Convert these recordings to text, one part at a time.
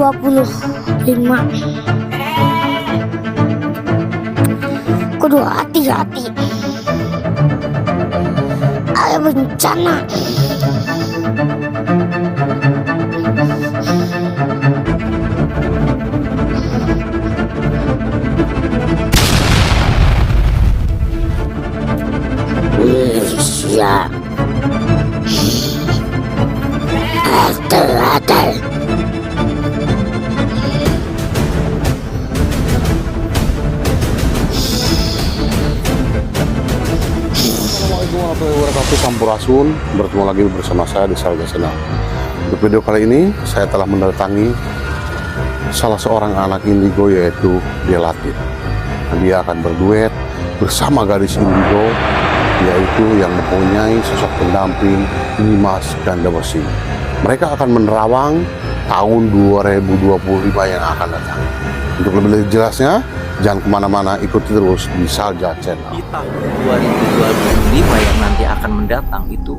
2025. Kudu hati-hati. Ada bencana. Siap. Atel. Assalamualaikum warahmatullahi wabarakatuh. Sampurasun. Bertemu lagi bersama saya di Salga Channel. Untuk video kali ini saya telah mendatangi salah seorang anak indigo, yaitu Dea Latif. Dia akan berduet bersama gadis indigo, yaitu yang mempunyai sosok pendamping Dimas Gandawesi. Mereka akan menerawang tahun 2025 yang akan datang. Untuk lebih jelasnya, jangan kemana-mana, ikuti terus di Salga Channel. Di tahun 2025 yang nanti akan mendatang itu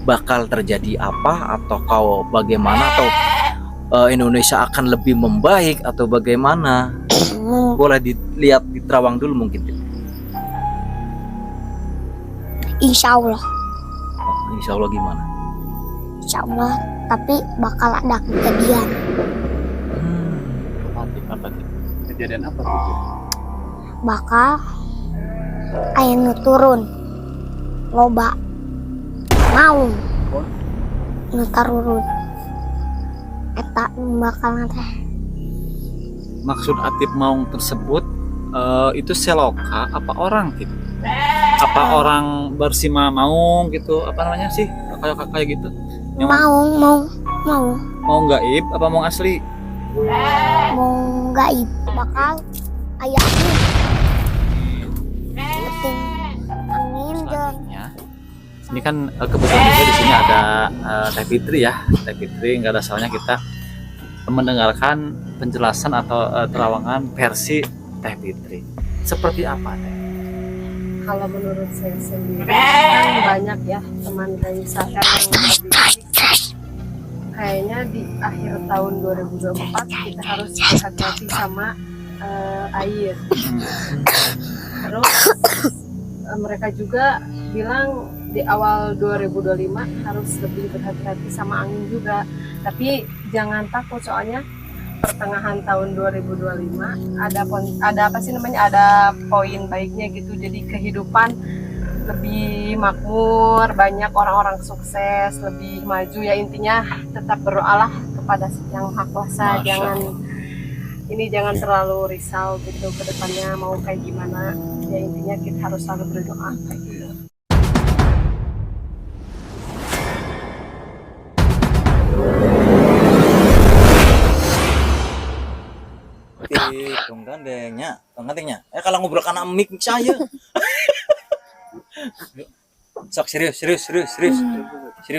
bakal terjadi apa, atau bagaimana, atau Indonesia akan lebih membaik atau bagaimana? Boleh dilihat di terawang dulu mungkin. Insya Allah. Insya Allah gimana? Insya Allah. Tapi bakal ada kejadian. Apa kejadian apa tuh? Bakal air nu turun. Loba. Mau. Nu tarurun. Eta bakal teh. Maksud Atip Maung tersebut itu seloka apa orang gitu? Apa orang bersima maung gitu? Apa namanya sih? Kayak gitu. Mau Mau gaib apa mau asli? gaib. Bakal ayah angin dan Selanjutnya, ini kan kebetulan juga di sini ada Teh Fitri ya. Teh Fitri, nggak ada salahnya kita mendengarkan penjelasan atau terawangan versi Teh Fitri. Seperti apa Teh? Kalau menurut saya sendiri kan banyak ya teman Raisa yang kayaknya di akhir tahun 2024 kita harus berhati-hati sama air. Terus mereka juga bilang di awal 2025 harus lebih berhati-hati sama angin juga. Tapi jangan takut, soalnya pertengahan tahun 2025 ada apa sih namanya, ada poin baiknya gitu. Jadi kehidupan lebih makmur, banyak orang-orang sukses, lebih maju ya. Intinya tetap berdoalah kepada Yang Maha Kuasa. Jangan terlalu risau gitu ke depannya mau kayak gimana. Ya intinya kita harus selalu berdoa kayak gitu. Dong gandengnya, kalau ngobrol karena mic saya. Sok seriusnya. 2, 3.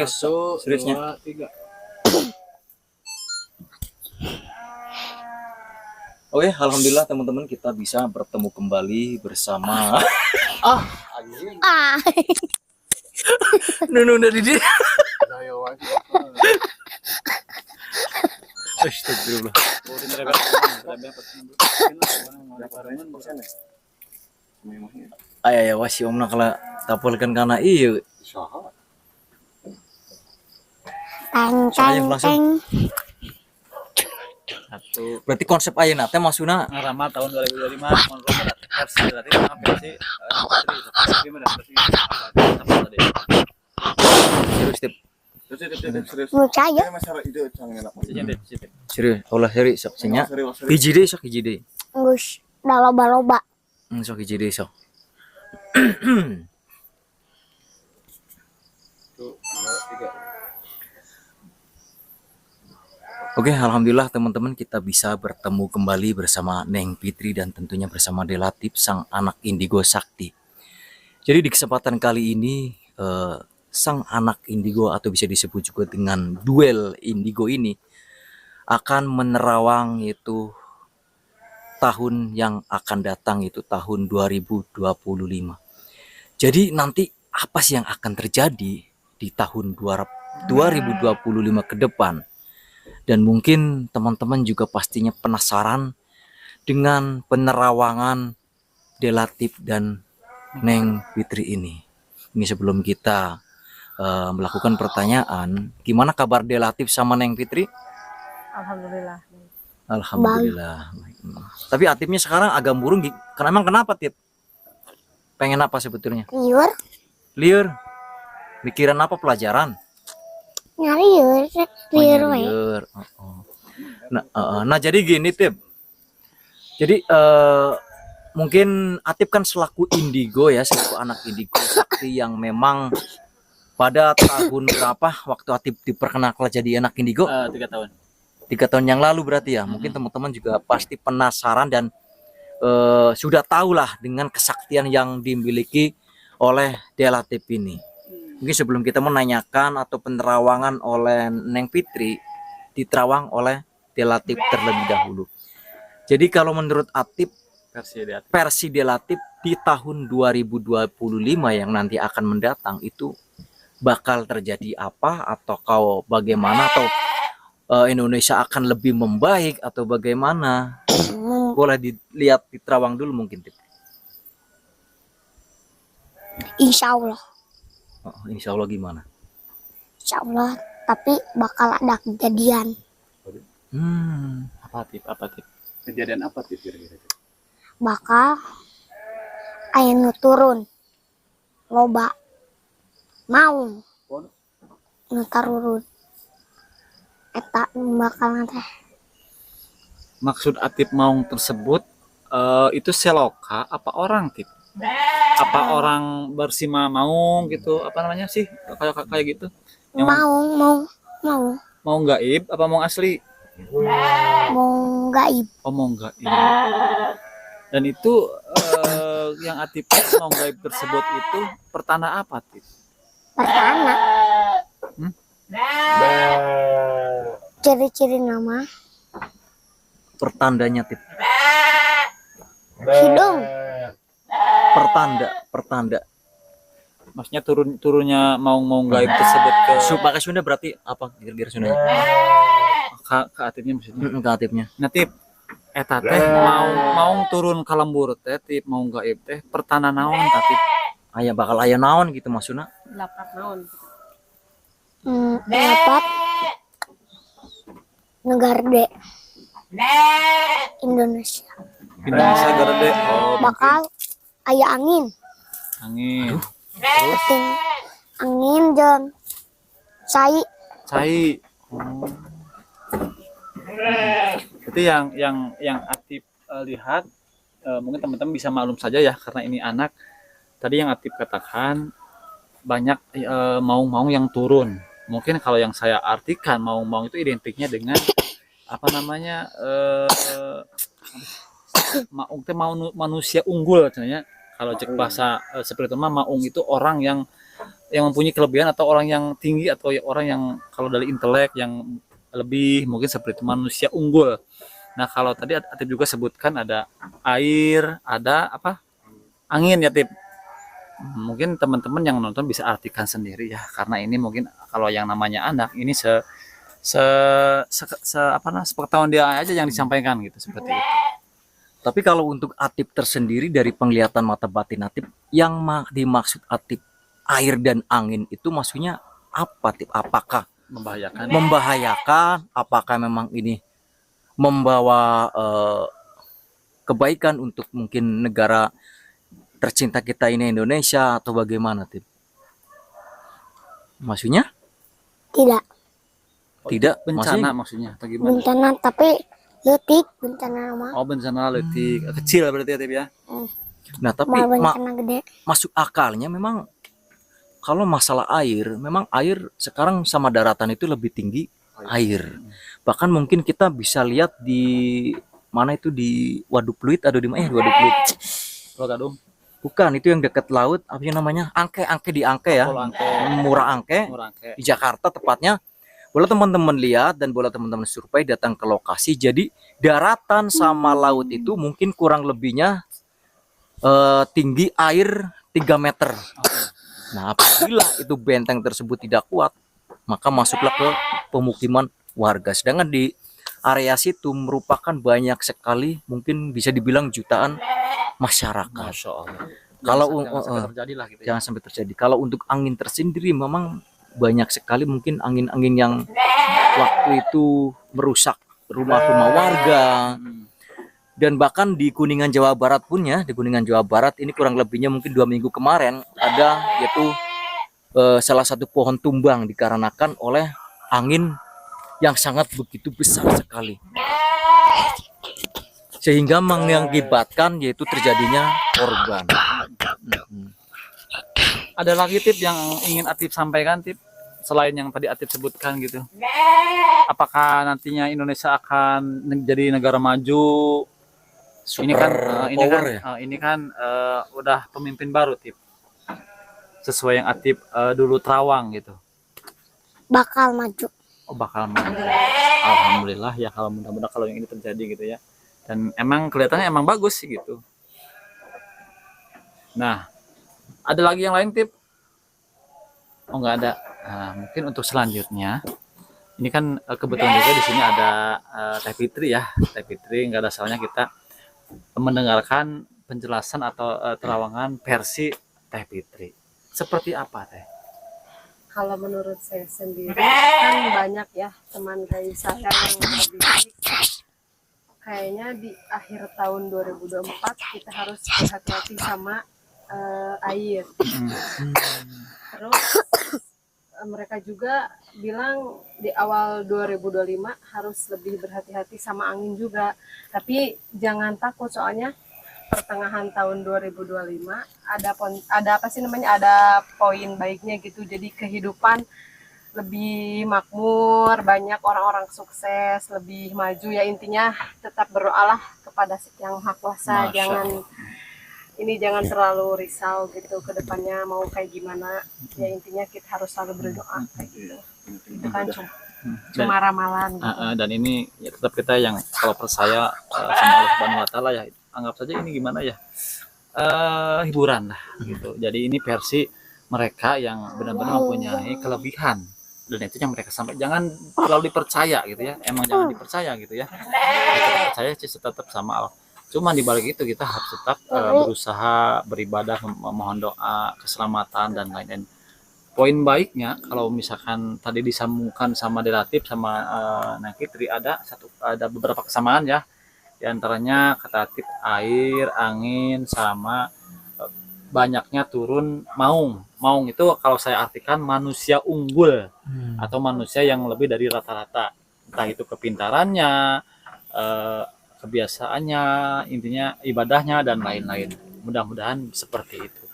Oke, alhamdulillah teman-teman, kita bisa bertemu kembali bersama ah Nunu dari dia. Astagfirullah. Ayah ya wasi om nakala tapolkan karena iya. teng. Berarti konsep ayeuna teh maksudna Ramal tahun 2025 versi berarti versi serius. Percaya. Serius, Allah serius sok nya. Hiji deui sok hiji deui. Gus da loba-loba. Sok hiji deui sok. Oke, alhamdulillah teman-teman, kita bisa bertemu kembali bersama Neng Fitri dan tentunya bersama Dea Latif, sang anak indigo sakti. Jadi di kesempatan kali ini sang anak indigo atau bisa disebut juga dengan duel indigo ini akan menerawang itu tahun yang akan datang, itu tahun 2025. Jadi nanti apa sih yang akan terjadi di tahun 2025 ke depan? Dan mungkin teman-teman juga pastinya penasaran dengan penerawangan Delatif dan Neng Fitri ini. Ini sebelum kita melakukan pertanyaan, gimana kabar Delatif sama Neng Fitri? Alhamdulillah. Alhamdulillah. Tapi Atipnya sekarang agak murung. Emang kenapa, Tip? Pengen apa sebetulnya? Liur. Liur. Mikiran apa, pelajaran? Liur. Liur. Oh, liur. Oh. Nah, jadi gini, Tip. Jadi mungkin Atip kan selaku indigo ya, selaku anak indigo sakti yang memang pada tahun berapa waktu Atip diperkenalkan jadi anak indigo? 3 tahun. 3 tahun yang lalu berarti ya. Mungkin teman-teman juga pasti penasaran dan sudah tahulah dengan kesaktian yang dimiliki oleh Delatif ini. Mungkin sebelum kita menanyakan atau penerawangan oleh Neng Fitri, diterawang oleh Delatif terlebih dahulu. Jadi kalau menurut Atip, versi Delatif di tahun 2025 yang nanti akan mendatang itu bakal terjadi apa, atau kau bagaimana, atau Indonesia akan lebih membaik atau bagaimana? Boleh dilihat di terawang dulu mungkin, Tip. Insya Allah. Oh, insya Allah gimana? Insya Allah. Tapi bakal ada kejadian. Apa Tip? Kejadian apa Tip kira-kira? Bakal air nu turun. Loba. Mau. Nu tarurun. Eta bakal teh. Maksud Atip Maung tersebut itu seloka apa orang, Tip? Apa orang bersima maung gitu, apa namanya sih, kayak gitu? Yang Mau mau gaib apa mau asli? gaib. Oh, mau gaib. Dan itu yang Atip mau gaib tersebut itu pertanda apa, Tip? Pertama. Ciri-ciri nama. Pertandanya, Tip. Hidung. Pertanda. Maksudnya turunnya mau gaib tersebut ke Pakai Sunda berarti apa kira-kira Sunda? ke Atipnya maksudnya. Ke Atipnya. Nah, Tip, eta teh mau turun ka lembur teh, Tip, mau gaib teh pertanda naon, Tip? Aya bakal aya naon gitu maksudna? Lapak naon. Dapat negara D. Indonesia. Indonesia gede. Oh, Bakal aya angin. angin. Penting angin dan cai. Oh. Itu yang Atip lihat, mungkin teman-teman bisa maklum saja ya karena ini anak. Tadi yang Atip katakan banyak maung-maung yang turun. Mungkin kalau yang saya artikan maung-maung itu identiknya dengan apa namanya maung itu manusia unggul katanya. Kalau cek bahasa seperti itu maung itu orang yang mempunyai kelebihan atau orang yang tinggi atau orang yang kalau dari intelek yang lebih mungkin seperti itu manusia unggul. Nah, kalau tadi Atip juga sebutkan ada air, ada apa? Angin ya, Tip. Mungkin teman-teman yang nonton bisa artikan sendiri ya karena ini mungkin kalau yang namanya anak ini sepengetahuan dia aja yang disampaikan gitu seperti itu. Tapi kalau untuk Atip tersendiri dari penglihatan mata batin Atip, yang dimaksud Atip air dan angin itu maksudnya apa, Tip? Apakah membahayakan? Apakah memang ini membawa kebaikan untuk mungkin negara tercinta kita ini Indonesia atau bagaimana, Tip? Maksudnya? Tidak. Tidak Bencana maksudnya atau gimana? Bencana tapi letik bencana nama. Oh, bencana letik kecil berarti ya, Tip ya. Nah, tapi Mau bencana gede. masuk akalnya memang kalau masalah air, memang air sekarang sama daratan itu lebih tinggi air. Bahkan mungkin kita bisa lihat di mana itu di Waduk Pluit atau di mana ya Waduk Pluit? Gadung. Bukan, itu yang dekat laut, apa sih namanya? Angke di Angke ya. Murah Angke. Di Jakarta tepatnya. Boleh teman-teman lihat dan boleh teman-teman survei datang ke lokasi. Jadi daratan sama laut itu mungkin kurang lebihnya tinggi air 3 meter. Nah, apabila itu benteng tersebut tidak kuat, maka masuklah ke pemukiman warga. Sedangkan di area situ merupakan banyak sekali, mungkin bisa dibilang jutaan masyarakat. Masya Allah. Kalau jangan sampai terjadi lah gitu ya. jangan sampai terjadi. Kalau untuk angin tersendiri memang banyak sekali mungkin angin-angin yang waktu itu merusak rumah-rumah warga. Dan bahkan di Kuningan Jawa Barat pun ya, di Kuningan Jawa Barat ini kurang lebihnya mungkin 2 minggu kemarin ada yaitu salah satu pohon tumbang dikarenakan oleh angin yang sangat begitu besar sekali. Sehingga mengakibatkan yaitu terjadinya korban. Ada lagi tip yang ingin Atif sampaikan, tip selain yang tadi Atif sebutkan gitu. Apakah nantinya Indonesia akan menjadi negara maju? Ini kan udah pemimpin baru, tip. Sesuai yang Atif dulu terawang gitu. Bakal maju. Oh, bakal maju. Alhamdulillah ya, kalau mudah-mudahan kalau yang ini terjadi gitu ya. Dan emang kelihatannya emang bagus sih gitu. Nah, ada lagi yang lain, tip? Oh, nggak ada. Nah, mungkin untuk selanjutnya, ini kan kebetulan juga di sini ada Teh Fitri ya. Teh Fitri, nggak ada salahnya kita mendengarkan penjelasan atau terawangan versi Teh Fitri. Seperti apa, Teh? Kalau menurut saya sendiri kan banyak ya teman kayak saya yang lebih kayaknya di akhir tahun 2024 kita harus berhati-hati sama air. Terus mereka juga bilang di awal 2025 harus lebih berhati-hati sama angin juga. Tapi jangan takut, soalnya pertengahan tahun 2025 ada apa sih namanya, ada poin baiknya gitu. Jadi kehidupan lebih makmur, banyak orang-orang sukses, lebih maju ya. Intinya tetap berdoalah kepada Yang Maha Kuasa. Jangan terlalu risau gitu ke depannya mau kayak gimana. Ya intinya kita harus selalu berdoa kayak gitu. Itu kan cuma ramalan gitu. Dan ini ya tetap kita yang kalau percaya sama Allah Subhanahu wa taala ya, anggap saja ini gimana ya, hiburan lah gitu. Jadi ini versi mereka yang benar-benar mempunyai kelebihan, dan itu yang mereka sampai. Jangan terlalu dipercaya gitu ya, emang jangan dipercaya gitu ya. Kita percaya sih tetap sama Allah. Cuman di balik itu kita harus tetap berusaha beribadah, memohon doa keselamatan dan lain-lain. Poin baiknya kalau misalkan tadi disambungkan sama Delatif sama Neng Fitri, ada beberapa kesamaan ya. Di antaranya kata Atif, air, angin, sama banyaknya turun maung. Maung itu kalau saya artikan manusia unggul atau manusia yang lebih dari rata-rata. Entah itu kepintarannya, kebiasaannya, intinya ibadahnya dan lain-lain. Mudah-mudahan seperti itu.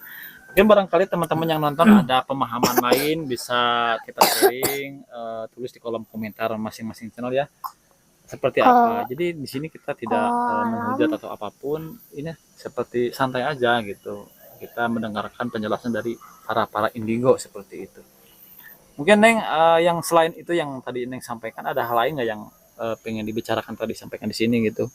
Mungkin barangkali teman-teman yang nonton ada pemahaman lain, bisa kita sharing, tulis di kolom komentar masing-masing channel ya. Seperti apa. Jadi di sini kita tidak menghujat atau apapun, ini seperti santai aja gitu. Kita mendengarkan penjelasan dari para indigo seperti itu. Mungkin Neng, yang selain itu yang tadi Neng sampaikan, ada hal lain nggak yang pengen dibicarakan tadi disampaikan di sini gitu?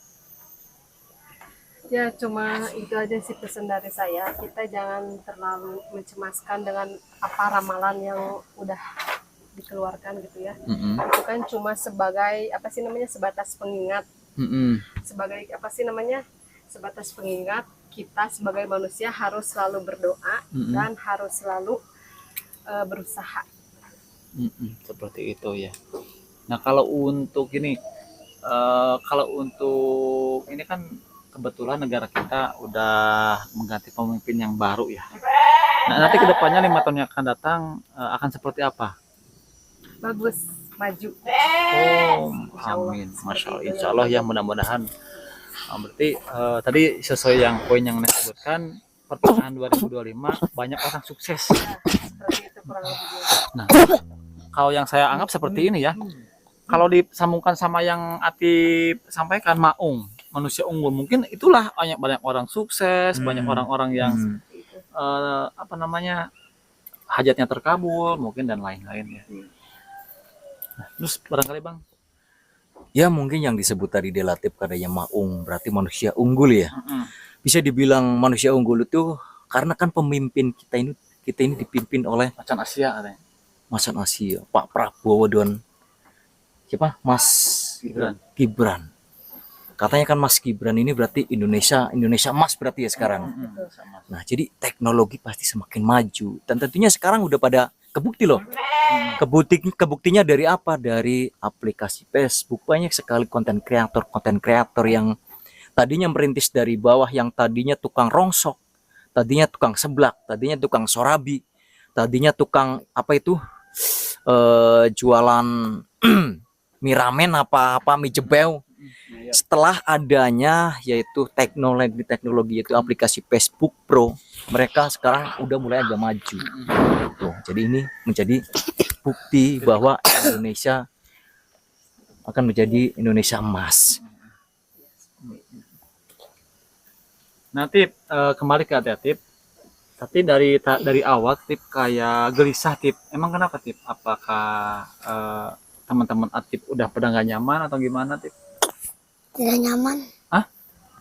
Ya cuma itu aja sih pesan dari saya. Kita jangan terlalu mencemaskan dengan apa ramalan yang udah dikeluarkan gitu ya. Itu kan cuma sebagai apa sih namanya, sebatas pengingat. Sebagai apa sih namanya, sebatas pengingat kita sebagai manusia harus selalu berdoa dan harus selalu berusaha. Seperti itu ya. Nah kalau untuk ini, ini kan kebetulan negara kita udah mengganti pemimpin yang baru ya. Nah nanti kedepannya 5 tahun yang akan datang akan seperti apa? Bagus, maju. Oh, amin, masya Allah, insya Allah ya, mudah-mudahan. Berarti tadi sesuai yang poin yang Neng sebutkan, pertengahan 2025 banyak orang sukses. Seperti itu kurang lebih. Nah, kalau yang saya anggap seperti ini ya, kalau disambungkan sama yang Atif sampaikan, maung, manusia unggul, mungkin itulah banyak orang sukses, banyak orang-orang yang hajatnya terkabul mungkin dan lain-lain ya. Nah, terus barangkali Bang, Ya mungkin yang disebut tadi Delatif katanya maung, berarti manusia unggul ya. Bisa dibilang manusia unggul itu karena kan pemimpin kita ini dipimpin oleh macan Asia katanya. Macan Asia, Pak Prabowo dan siapa? Mas Gibran. Gibran. Katanya kan Mas Gibran ini berarti Indonesia emas berarti ya sekarang. Sama. Nah, jadi teknologi pasti semakin maju dan tentunya sekarang udah pada kebukti loh. Kebuktinya dari apa? Dari aplikasi Facebook. Banyak sekali konten kreator yang tadinya merintis dari bawah, yang tadinya tukang rongsok, tadinya tukang seblak, tadinya tukang sorabi, tadinya tukang apa itu jualan mie ramen apa mie jebeu. Setelah adanya yaitu teknologi yaitu aplikasi Facebook Pro, mereka sekarang udah mulai agak maju. Tuh, jadi ini menjadi bukti bahwa Indonesia akan menjadi Indonesia emas. Nanti kembali ke Atip. Tapi dari awal Tip kayak gelisah Tip. Emang kenapa Tip? Apakah teman-teman Atip udah pada nggak nyaman atau gimana Tip? Tidak nyaman. Hah?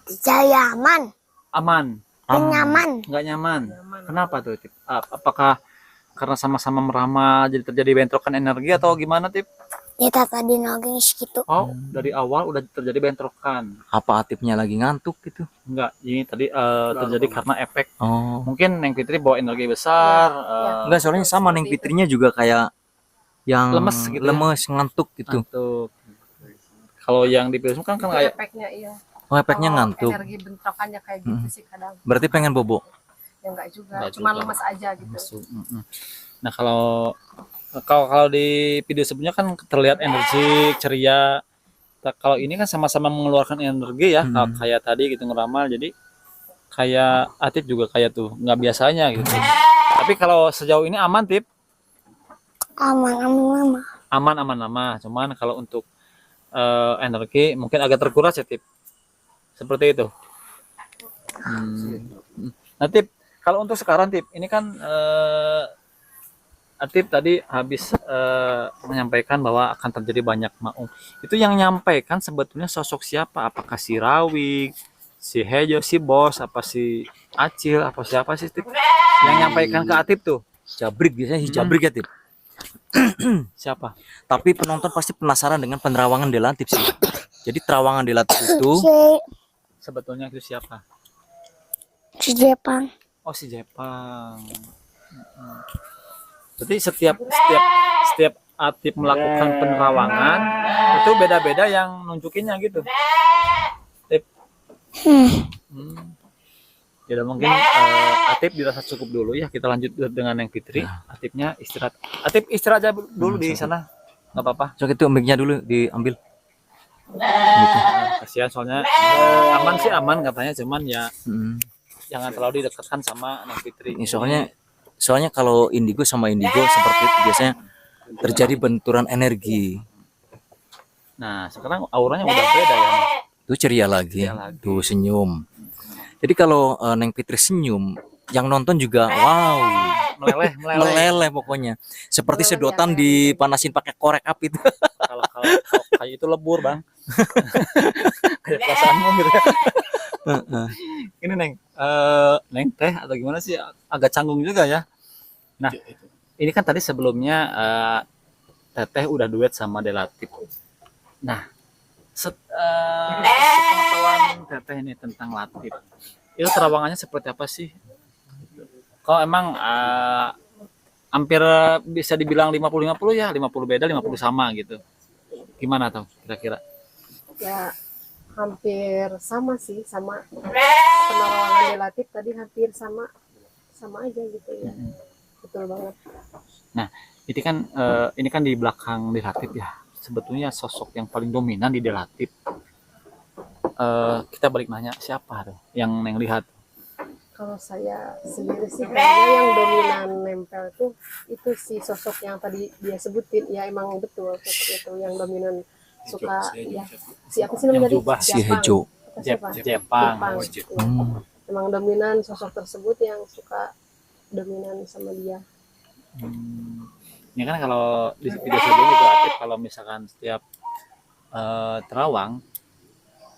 Tidak nyaman. Aman? Nyaman. Nggak nyaman? Kenapa tuh Tip? Apakah karena sama-sama meramal jadi terjadi bentrokan energi atau gimana Tip? Kita tadi nangis gitu. Oh, dari awal udah terjadi bentrokan. Apa Atipnya lagi ngantuk gitu? Enggak, ini tadi terjadi karena efek. Oh. Mungkin Neng Fitri bawa energi besar. Enggak, soalnya sama Neng Fitrinya juga kayak yang Lemes gitu ya? lemes, ngantuk gitu. Ngantuk. Kalau yang di film kan Itu kayak efeknya iya. Oh, efeknya Kalau ngantuk. Energi bentrokannya kayak gitu sih kadang. Berarti pengen bobo. Ya enggak juga, Enggak cuma juga. lemes aja gitu. masuk. Nah, kalau di video sebelumnya kan terlihat energi ceria. Kalau ini kan sama-sama mengeluarkan energi ya, kayak tadi gitu ngeramal. Jadi kayak Atip juga kayak tuh nggak biasanya gitu. Tapi kalau sejauh ini aman Tip, Aman, aman, mama. aman. Cuman kalau untuk energi mungkin agak terkuras ya Tip. Seperti itu. Nah Tip, kalau untuk sekarang Tip, ini kan Atip tadi habis menyampaikan bahwa akan terjadi banyak maung. Itu yang nyampaikan sebetulnya sosok siapa? Apakah si Rawi, si Hejo, si Bos, apa si Acil, apa siapa sih Tip? Yang nyampaikan ke Atip tuh Jabrik biasanya si Jabrik ya, Tip. siapa? Tapi penonton pasti penasaran dengan penerawangan Delatip sih. Jadi terawangan Delatip itu Sebetulnya itu siapa? Si Jepang. Oh si Jepang. Jadi setiap Atip melakukan penerawangan itu beda-beda yang nunjukinnya gitu. Tip. Ya mungkin Atip dirasa cukup dulu ya. Kita lanjut dengan yang Fitri. Atipnya istirahat. Atip istirahat aja dulu di sana. Nggak apa-apa. Cok itu mic-nya dulu diambil. Kasihan soalnya aman sih aman katanya, cuman ya jangan terlalu didekatkan sama Neng Fitri. Ini soalnya kalau indigo sama indigo seperti itu biasanya terjadi benturan energi. Nah sekarang auranya udah beda ya. Tuh ceria lagi. Tuh senyum. Jadi kalau Neng Fitri senyum, yang nonton juga wow, meleleh pokoknya. Seperti sedotan dipanasin pakai korek api itu. Kalau kayak itu lebur bang. Kayak perasaanmu gitu ya. Ini Neng teh atau gimana sih, agak canggung juga ya. Nah ini kan tadi sebelumnya Teteh udah duet sama Delatip. Nah pengetahuan Teteh ini tentang Latif itu terawangannya seperti apa sih? Kalau emang hampir bisa dibilang 50-50 ya, 50 beda 50 sama gitu, gimana tuh kira-kira? Ya hampir sama sih, sama penerawangan Delatip tadi hampir sama aja gitu ya. Betul banget. Nah ini kan di belakang Delatip ya, sebetulnya sosok yang paling dominan di Delatip. Kita balik nanya siapa tuh yang Neng lihat? Kalau saya sendiri sih kayaknya yang dominan nempel itu si sosok yang tadi dia sebutin, ya emang betul seperti itu yang dominan suka ya siapa sih namanya Yang jubah, si Hejo. Jepang. Emang dominan sosok tersebut yang suka dominan sama dia. Ini kan kalau di video sebelumnya juga aktif, kalau misalkan setiap terawang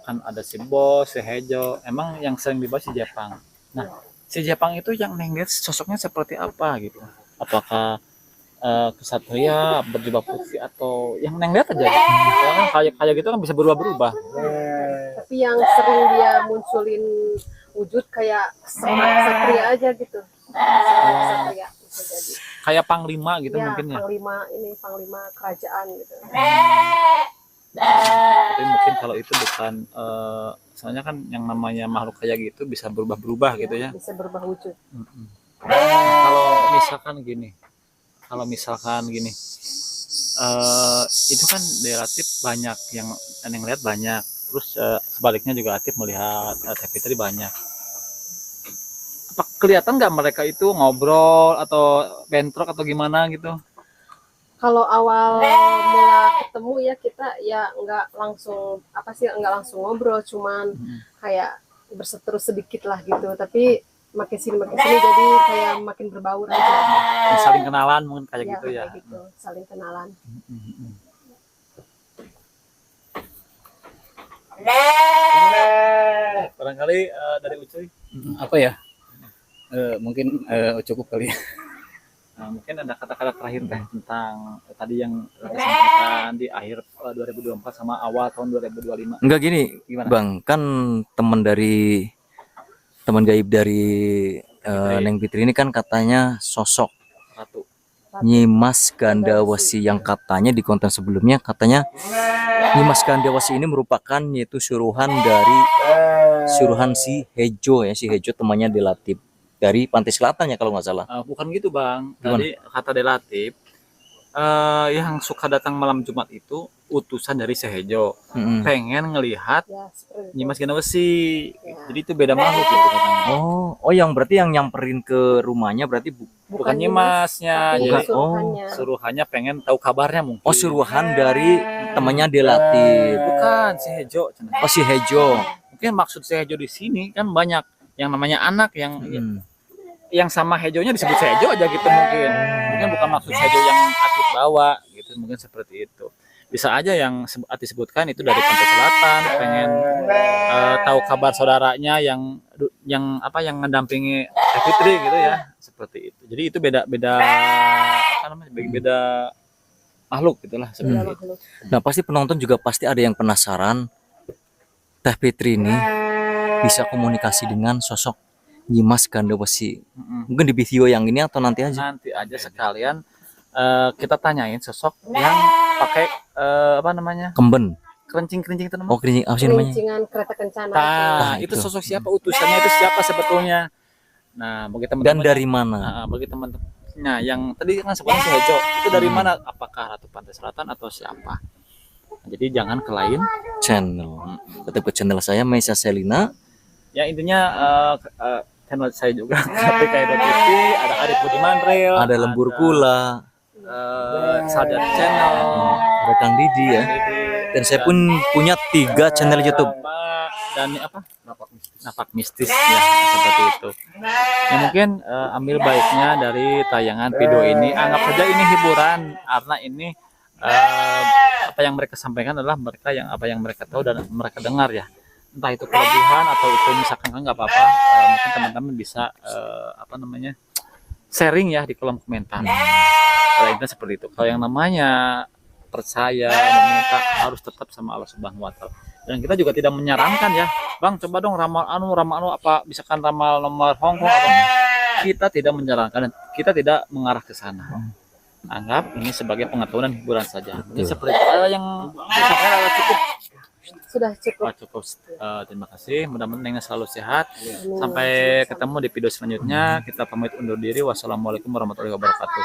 kan ada si Bos, si Hejo, emang yang sering dibahas si Jepang. Nah si Jepang itu yang Neng lihat sosoknya seperti apa gitu? Apakah kesatria berjubah putih atau yang neng lihat aja. Soalnya kan kayak gitu kan bisa berubah-berubah. Tapi yang sering dia munculin wujud kayak satria aja gitu. Satria bisa jadi. Kayak panglima gitu Ya, mungkin ya. panglima kerajaan gitu. Tapi mungkin kalau itu bukan soalnya kan yang namanya makhluk kayak gitu bisa berubah-berubah gitu ya. Bisa berubah wujud. Kalau misalkan gini, itu kan relatif banyak yang lihat banyak. Terus sebaliknya juga aktif melihat Teh Fitri banyak. Apa kelihatan nggak mereka itu ngobrol atau bentrok atau gimana gitu? Kalau awal mula ketemu ya kita ya nggak langsung ngobrol, cuman kayak berseteru sedikit lah gitu. Tapi makin sini jadi kayak makin berbaur aja. Saling kenalan mungkin kayak gitu ya. Kayak gitu, saling kenalan. Barangkali dari Ucuy Apa ya? Mungkin cukup kali ya. mungkin ada kata-kata terakhir Teh tentang tadi yang disampaikan di akhir 2024 sama awal tahun 2025. Enggak gini, Gimana? Bang, kan teman gaib dari Neng Fitri ini kan katanya sosok Ratu. Nyimas Gandawasi yang katanya di konten sebelumnya katanya Nyimas Gandawasi ini merupakan yaitu suruhan si Hejo ya, si Hejo temannya Delatip dari Pantai Selatan ya kalau nggak salah. Bukan gitu Bang. Gimana? Tadi kata Delatif yang suka datang malam Jumat itu utusan dari Sehejo. Pengen ngelihat Ya, seperti itu. Nyimas Gandawasi. Jadi itu beda makhluk gitu katanya. Oh, yang berarti yang nyamperin ke rumahnya berarti Bukan Nyimasnya, tapi jadi suruhannya. suruhannya pengen tahu kabarnya mungkin. suruhan dari temannya Delatip. Bukan si Hejo. Oh, si Hejo. Mungkin maksud si Hejo di sini kan banyak yang namanya anak yang sama Hejonya disebut Hejo aja gitu mungkin bukan maksud Hejo yang Atik bawa gitu, mungkin seperti itu. Bisa aja yang Atik sebutkan itu dari Pantai Selatan pengen tahu kabar saudaranya yang mendampingi Teh Fitri gitu ya, seperti itu. Jadi itu beda makhluk gitulah Ya, seperti itu. makhluk. Nah, pasti penonton juga pasti ada yang penasaran Teh Fitri ini bisa komunikasi dengan sosok Nyimas Gandawasi. Mungkin di video yang ini atau nanti aja. Nanti aja sekalian kita tanyain sosok yang pakai Kemben. kerincing itu namanya. Oh, kerincing apa sih namanya? Kelincingan kereta kencana. Nah, Itu itu. sosok siapa, utusannya itu siapa sebetulnya. Nah, bagi Dan teman-teman dari mana? bagi teman-temannya yang tadi kan sebutnya si Hejo, itu dari mana? Apakah Ratu Pantai Selatan atau siapa? Nah, jadi jangan ke lain Channel. Tetap ke channel saya Meisa Selina. ya, intinya channel saya juga PKI.TV, ada Arif Budiman Real, Ada Lembur Kula, Sadar Channel, ada Kang Didi ya. Dan saya pun punya 3 channel YouTube. Dan Napak Mistis ya, seperti itu. Ya mungkin ambil baiknya dari tayangan video ini, anggap saja ini hiburan karena ini apa yang mereka sampaikan adalah apa yang mereka tahu dan mereka dengar ya. Entah itu kelebihan atau itu misalkan nggak apa-apa, mungkin teman-teman bisa sharing ya di kolom komentar. Kalau itu seperti itu. Kalau yang namanya percaya meminta harus tetap sama Allah Subhanahu wa Ta'ala. Dan kita juga tidak menyarankan ya, Bang, coba dong ramal apa misalkan ramal nomor Hongkong atau kita tidak menyarankan dan kita tidak mengarah ke sana. Anggap ini sebagai pengetahuan dan hiburan saja. Ini seperti yang disampaikan cukup. Sudah cukup. Cukup. Terima kasih. Mudah-mudahan Nengnya selalu sehat. Sampai ketemu di video selanjutnya. Kita pamit undur diri. Wassalamualaikum warahmatullahi wabarakatuh.